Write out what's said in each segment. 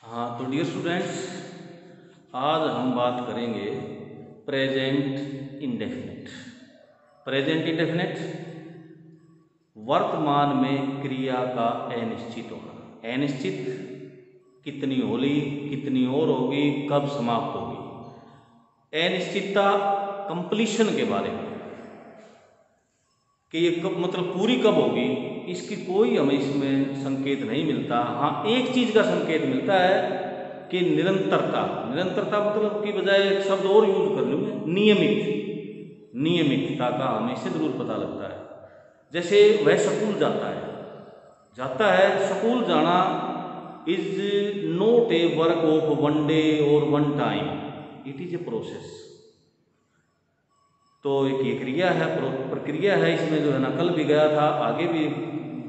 हाँ, तो dear students, आज हम बात करेंगे प्रेजेंट इंडेफिनिट। प्रेजेंट इंडेफिनिट वर्तमान में क्रिया का अनिश्चित होना। अनिश्चित कितनी होगी, कितनी और होगी, कब समाप्त होगी। अनिश्चितता कंप्लीशन के बारे में कि ये कब, मतलब पूरी कब होगी, इसकी कोई हमें इसमें संकेत नहीं मिलता। हाँ, एक चीज़ का संकेत मिलता है कि निरंतरता। निरंतरता मतलब की बजाय एक शब्द और यूज कर लूँ, नियमित। नियमितता का हमें इससे जरूर पता लगता है। जैसे वह स्कूल जाता है। स्कूल जाना is not a work of one day और one time, it is a process. तो एक ये क्रिया है, प्रक्रिया है। इसमें जो है ना, कल भी गया था, आगे भी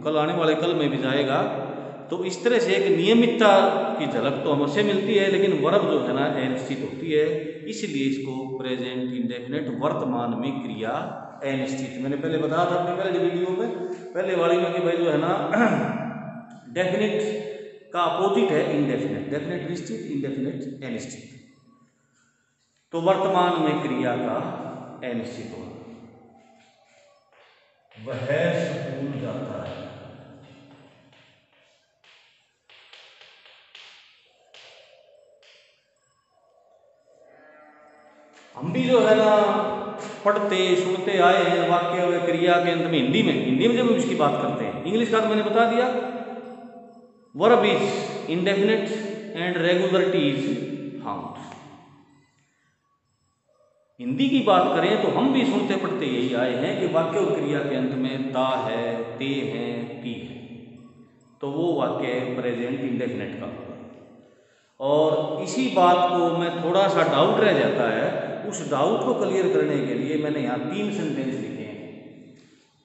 कल आने वाले कल में भी जाएगा। तो इस तरह से एक नियमितता की झलक तो हमसे मिलती है, लेकिन वर्ब जो है ना अनिश्चित होती है। इसलिए इसको प्रेजेंट इंडेफिनिट वर्तमान में क्रिया अनिश्चित। मैंने पहले बताया था अपने पहले वीडियो में, पहले वाली में, कि भाई जो है ना डेफिनिट का अपोजिट है इंडेफिनिट। डेफिनिट निश्चित, इंडेफिनिट अनिश्चित। तो वर्तमान में क्रिया का अनिश्चित होना। वह स्कूल जाता है। हम भी जो है ना पढ़ते सुनते आए हैं वाक्य व क्रिया के अंत में हिंदी में जब इसकी बात करते हैं। इंग्लिश का तो मैंने बता दिया, verb is indefinite and regularity is found. Hindi की बात करें तो हम भी सुनते पढ़ते यही आए हैं कि वाक्य और क्रिया के अंत में ता है, ते है, ती है, तो वो वाक्य है प्रेजेंट इंडेफिनिट का। और इसी बात को मैं थोड़ा सा डाउट रह जाता है, उस डाउट को क्लियर करने के लिए मैंने यहाँ 3 सेंटेंस लिखे हैं।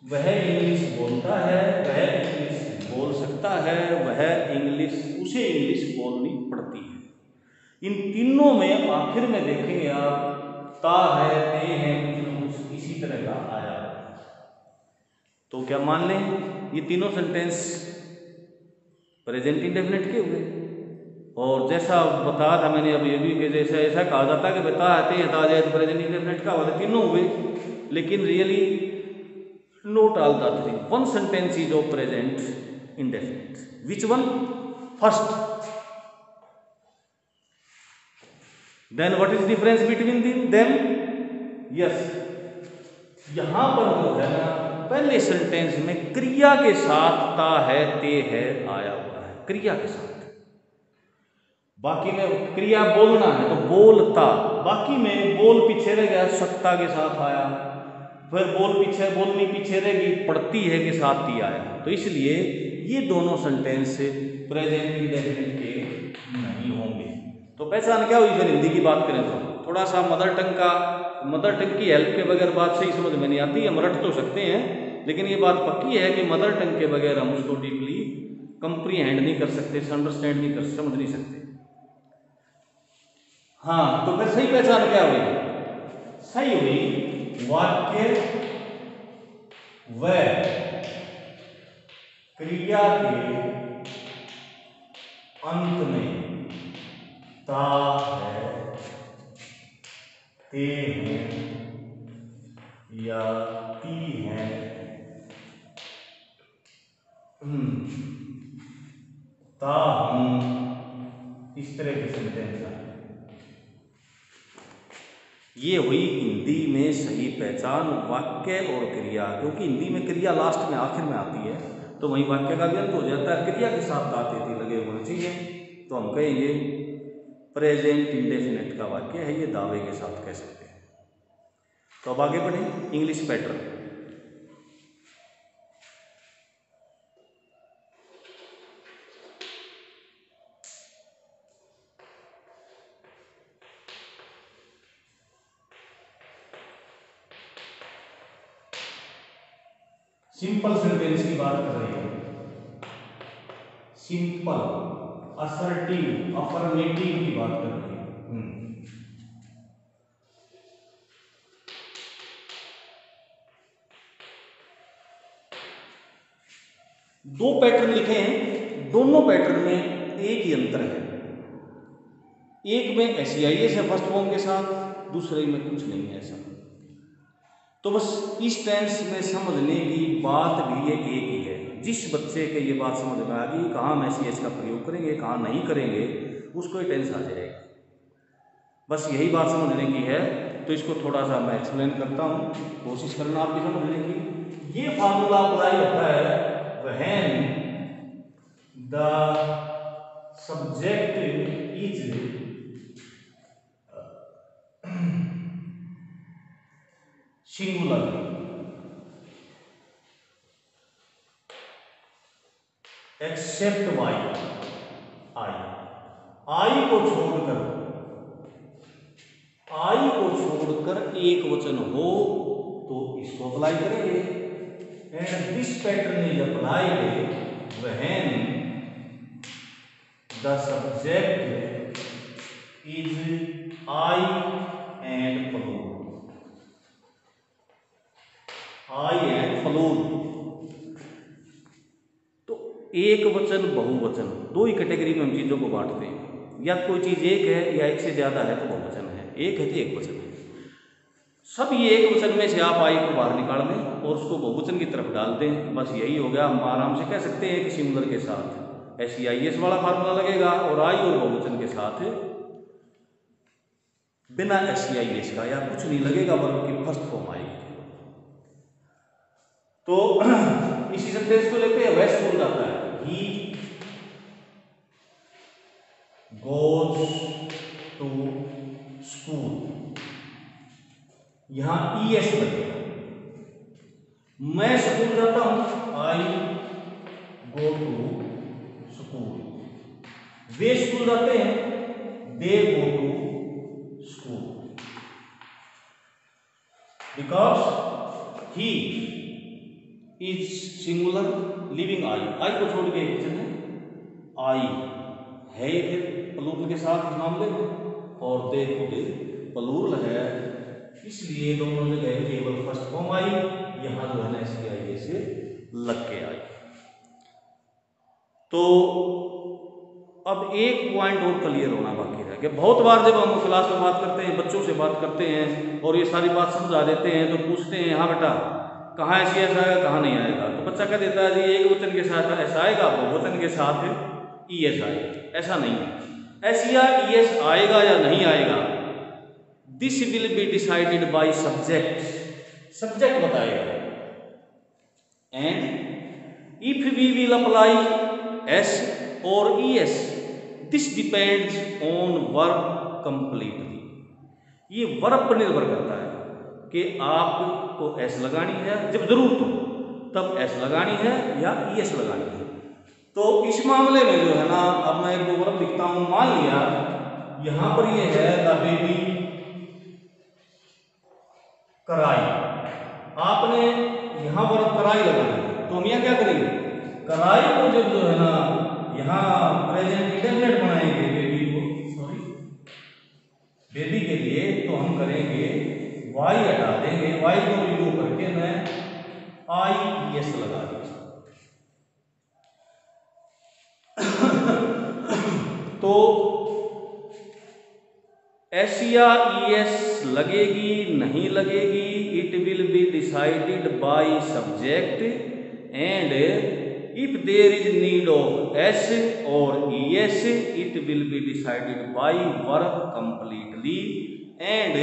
वह इंग्लिश बोलता है, वह इंग्लिश बोल सकता है, वह इंग्लिश, उसे इंग्लिश बोलनी पड़ती है। इन तीनों में आखिर में देखेंगे आप, ता है, ते है, कुछ इसी तरह का आया। तो क्या मान लें, ये तीनों सेंटेंस प्रेजेंट इंडेफिनिट के हुए। और जैसा बताया था मैंने अभी भी कि जैसे ऐसा कहा जाता है कि बता आते हैं ता जाए तो प्रेजेंट इंडेफिनिट का वाले तीनों हुए, लेकिन really not all the three. One sentence is of present indefinite. Which one? First. Then what is difference between them? Yes, यहां पर जो है ना पहले सेंटेंस में क्रिया के साथ ता है, ते है आया हुआ है, क्रिया के साथ। बाकी में क्रिया बोलना है तो बोलता, बाकी में बोल पीछे रह गया, सकता के साथ आया। फिर बोलनी पीछे रहेगी, पढ़ती है के साथ ही आया। तो इसलिए ये दोनों सेंटेंस प्रेजेंट इंडेफिनिट के नहीं होंगे। तो पहचान क्या हुई? फिर हिंदी की बात करें तो थोड़ा सा मदर टंग की हेल्प के बगैर बात सही समझ में नहीं आती। हम रट तो सकते हैं, लेकिन ये बात पक्की है कि मदर टंग के बगैर हम उसको डीपली कंप्रीहेंड नहीं कर सकते, अंडरस्टैंड नहीं कर, समझ नहीं सकते। हाँ, तो फिर सही पहचान क्या हुई? सही हुई वाक्य व क्रिया के अंत में ता है, ते है या ती है, ता हूं, इस तरह के सेंटेंस है। ये हुई हिंदी में सही पहचान वाक्य और क्रिया। क्योंकि हिंदी में क्रिया लास्ट में आखिर में आती है, तो वहीं वाक्य का भी अंत हो जाता है। क्रिया के साथ ता, ते, ती लगे होने चाहिए, तो हम कहेंगे प्रेजेंट इंडेफिनिट का वाक्य है, ये दावे के साथ कह सकते हैं। तो अब आगे बढ़े इंग्लिश पैटर्न। सिंपल सेंटेंस की बात कर रहे हैं, सिंपल, असर्टिव, अफर्मेटिव की बात कर रहे हैं। दो पैटर्न लिखे हैं, दोनों पैटर्न में एक ही अंतर है। एक में SEIS है फर्स्ट फॉर्म के साथ, दूसरे में कुछ नहीं है ऐसा। तो बस इस टेंस में समझने की बात भी ये एक ही है। जिस बच्चे के ये बात समझ में आ गई कहाँ हम SES का प्रयोग करेंगे कहाँ नहीं करेंगे, उसको ये टेंस आ जाएगा। बस यही बात समझने की है। तो इसको थोड़ा सा मैं एक्सप्लेन करता हूँ, कोशिश करना आपकी समझने की। ये फार्मूला अप्लाई होता है when the subject is singular except Y, I को छोड़कर एक वचन हो तो इसको अप्लाई करेंगे। And this pattern is applied when the subject is I and plural. तो एक वचन बहुवचन दो ही कैटेगरी में हम चीजों को बांटते हैं। या कोई चीज एक है या एक से ज्यादा है तो बहुवचन है, एक है तो एक वचन है। सब ये एक वचन में से आप आई को बाहर निकाल दें और उसको बहुवचन की तरफ डाल दें, बस यही हो गया। हम आराम से कह सकते हैं कि सिंगुलर के साथ SEIS वाला फार्मूला लगेगा और आई और बहुवचन के साथ बिना SEIS का या कुछ नहीं लगेगा, वर्ब की फर्स्ट फॉर्म आएगी। तो इसी सेंटेंस को लेते हैं, वह स्कूल जाता है, ही गोज टू स्कूल, यहां ES लगेगा। मैं स्कूल जाता हूं, आई गो टू स्कूल। वे स्कूल जाते हैं, they go to school. Because he is singular leaving I को छोड़ के एक वचन है, आई है फिर प्लूरल के साथ इस मामले में, और दे खुद प्लूरल है, इसलिए दोनों जगह केवल फर्स्ट फॉर्म आई, यहां जो है ना SEIS से लग के आई। तो अब एक पॉइंट और क्लियर होना बाकी है कि बहुत बार जब हम क्लास में बात करते हैं, बच्चों से बात करते हैं और ये सारी बात समझा देते हैं, तो पूछते हैं हाँ बेटा कहाँ SES आएगा कहाँ नहीं आएगा, तो बच्चा कह देता है जी एक वचन के साथ ऐसा आएगा, बहुवचन के साथ ES आएगा। ऐसा नहीं है, SES आएगा या नहीं आएगा this will be decided by subject, subject बताएगा। And if we will apply S और ES this depends on verb completely, ये वर्ब पर निर्भर करता है कि आपको S लगानी है, जब जरूरत हो तब S लगानी है या ES लगानी है। तो इस मामले में जो है ना, अब मैं एक दो वर्ब लिखता हूं। मान लिया यहां पर ये है द बेबी कराई, आपने यहां वर्ब कराई लगाना है, तो हम यहां क्या करेंगे, कराई को जब जो है ना यहां प्रेजेंट इंडेफिनिट बनाएंगे बेबी को, बेबी के लिए, तो हम करेंगे वाई हटा देंगे, वाई को रिमूव करके मैं IES लगा दूंगा। तो S या ES लगेगी नहीं लगेगी, it will be decided by subject, and if there is need of S और ES it will be decided by verb completely, and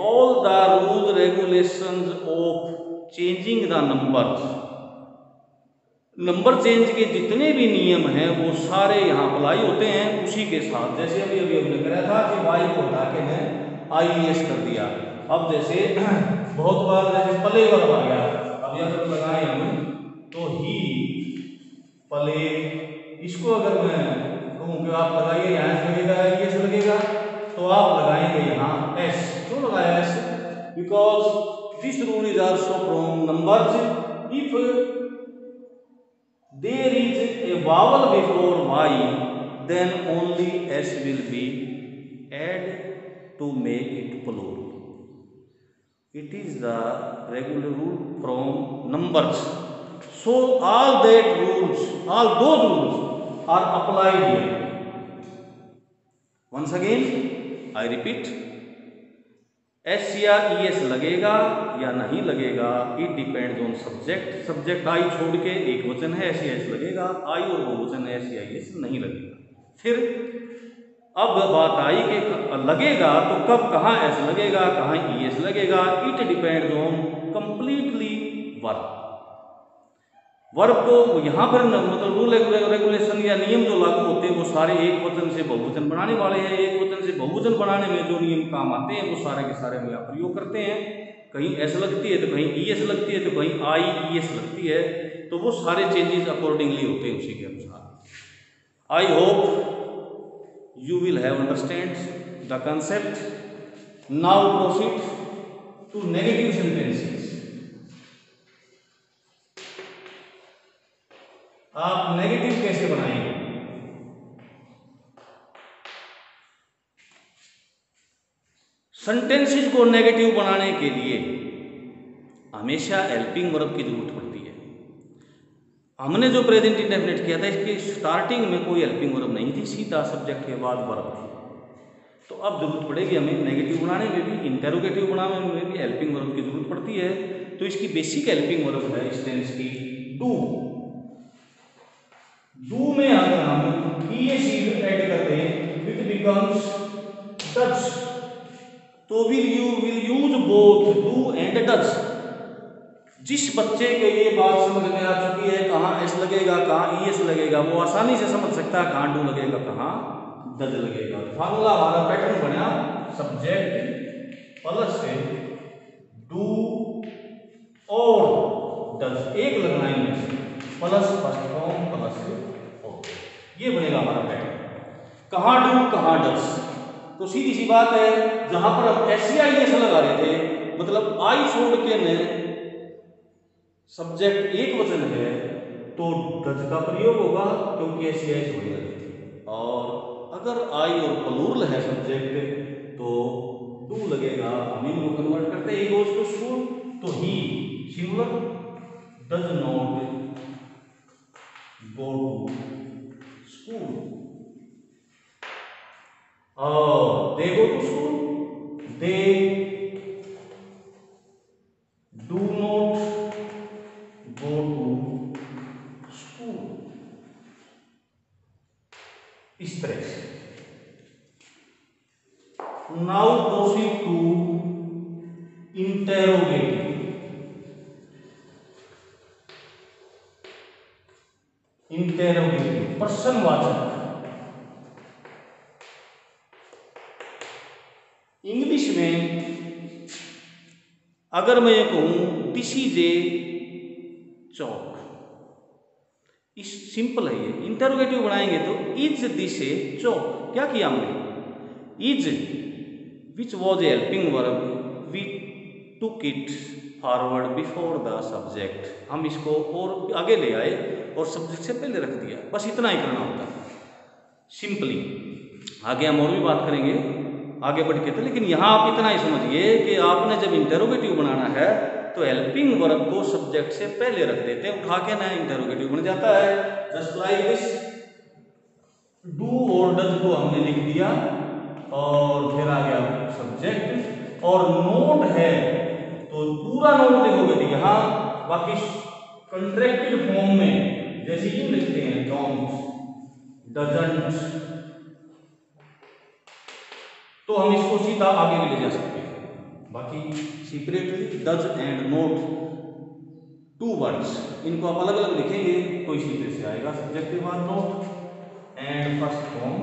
all the rules regulations of changing the numbers, number change के जितने भी नियम हैं वो सारे यहाँ apply होते हैं उसी के साथ। जैसे अभी हमने करा था कि वाई को हटा के मैं IES कर दिया। अब जैसे बहुत बार जैसे प्ले वर्ब आ गया, अब अगर लगाए हम तो ही प्ले, इसको अगर मैं कहूँ कि आप लगाइए यहाँ से लगेगा IES लगेगा, तो आप लगाएंगे यहाँ S। क्यों लगाया S? Because this rule is also from numbers, if there is a vowel before Y, then only S will be added to make it plural. It is the regular rule from numbers. So all that rules, all those rules are applied here. Once again I repeat, S या ES लगेगा या नहीं लगेगा, it depends on subject. Subject I छोड़ के एक वचन है, एस या एस लगेगा, आई और बहुवचन है, एस या एस नहीं लगेगा। फिर अब बात आई कि लगेगा तो कब कहाँ एस लगेगा, कहाँ ES लगेगा, it depends on completely verb. Verb को यहाँ पर मतलब रूल रेगुलेशन या नियम जो लागू होते हैं वो सारे एक वचन से बहुवचन बनाने वाले हैं। एक वचन से बहुवचन बनाने में जो नियम काम आते हैं वो सारे के सारे हम यहाँ प्रयोग करते हैं। कहीं एस लगती है तो कहीं ES लगती है तो कहीं IES लगती है, तो वो सारे चेंजेस अकॉर्डिंगली होते हैं उसी के अनुसार। I hope you will have understand the concept. Now proceed to negative sentences. आप नेगेटिव कैसे बनाएंगे? सेंटेंसेस को नेगेटिव बनाने के लिए हमेशा हेल्पिंग वर्ब की जरूरत पड़ती है। हमने जो प्रेजेंट इंडेफिनिट किया था इसकी स्टार्टिंग में कोई हेल्पिंग वर्ब नहीं थी, सीधा सब्जेक्ट के बाद वर्ब थी। तो अब जरूरत पड़ेगी हमें नेगेटिव बनाने में भी, इंटेरोगेटिव बनाने में भी हेल्पिंग वर्ब की जरूरत पड़ती है। तो इसकी बेसिक हेल्पिंग वर्ब है इस टेंस की डू। डू में अगर हम ES ऐड करते हैं इट बिकम्स डज। तो will use both do and does. जिस बच्चे को ये बात समझ में आ चुकी है कहाँ एस लगेगा कहाँ ES लगेगा, वो आसानी से समझ सकता है कहाँ डू लगेगा कहाँ डज लगेगा। फार्मूला हमारा पैटर्न बना सब्जेक्ट प्लस से डू और डज, एक लगना है प्लस फर्स्ट फॉर्म प्लस और, ये बनेगा हमारा पैटर्न। कहाँ डू कहाँ डज, तो सीधी सी बात है जहां पर हम एस या ES लगा रहे थे मतलब आई छोड़ के में सब्जेक्ट एक वचन है तो डज का प्रयोग होगा क्योंकि एस या ES होने लगी थी। और अगर आई और प्लूरल है सब्जेक्ट तो डू लगेगा। हम इनको कन्वर्ट करते हैं, ही गोज टू स्कूल तो he singular, does not go to school, और they go to school, they do not go to school. इस तरह से now proceed to interrogative. Interrogative प्रश्नवाचक। इंग्लिश में अगर मैं ये कहूं दिस इज ए चौक, इस सिंपल है ये। इंटेरोगेटिव बनाएंगे तो इज दिस ए चौक, क्या किया हमने, is which was a helping verb we took it forward before the subject, हम इसको और आगे ले आए और सब्जेक्ट से पहले रख दिया। बस इतना ही करना होता है सिंपली। आगे हम और भी बात करेंगे आगे बढ़ के, तो लेकिन यहाँ आप इतना ही समझिए कि आपने जब इंटेरोगेटिव बनाना है तो हेल्पिंग वर्ब को सब्जेक्ट से पहले रख देते हैं, उठा के ना इंटेरोगेटिव बन जाता है। जस्ट लाइक दिस, डू और डज को हमने लिख दिया और फिर आ गया सब्जेक्ट, और नोट है तो पूरा नोट लिखोगे तो यहाँ, बाकी कंट्रैक्टेड फॉर्म में जैसे यूं लिखते हैं डोंट, डजंट, तो हम इसको सीधा आगे भी ले जा सकते हैं। बाकी secretly does and not two words, इनको आप अलग अलग लिखेंगे तो इसी तरह से आएगा सब्जेक्ट के बाद not and first form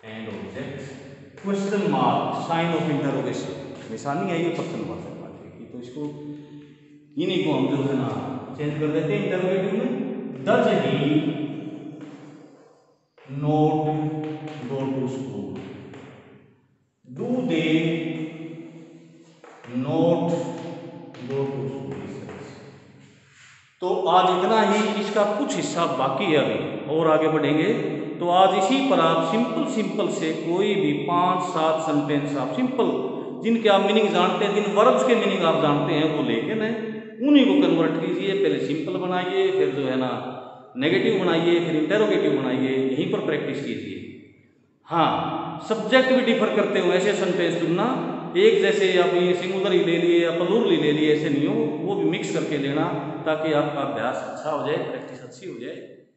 and object, question mark sign of interrogation, निशानी है ये प्रश्नवाचक की, तो इसको इन्हीं को हम जो है ना चेंज कर देते हैं इंटरोगेटिव में। Does he note go to school, do they not go to school। तो आज इतना ही, इसका कुछ हिस्सा बाकी है अभी और आगे बढ़ेंगे। तो आज इसी पर आप सिंपल से कोई भी 5-7 सेंटेंस आप सिंपल जिनके आप मीनिंग जानते हैं, जिन वर्ब्स के मीनिंग आप जानते हैं वो लेके ना उन्हीं को कन्वर्ट कीजिए। पहले सिंपल बनाइए, फिर जो है ना नेगेटिव बनाइए, फिर इंटेरोगेटिव बनाइए, यहीं पर प्रैक्टिस कीजिए। हाँ, सब्जेक्ट भी डिफर करते हो, ऐसे सेंटेंस चुनना, एक जैसे आप ये सिंगुलर ही ले लिए या प्लूरल ही ले लिए, ऐसे नहीं हो, वो भी मिक्स करके लेना ताकि आपका अभ्यास अच्छा हो जाए, प्रैक्टिस अच्छी हो जाए।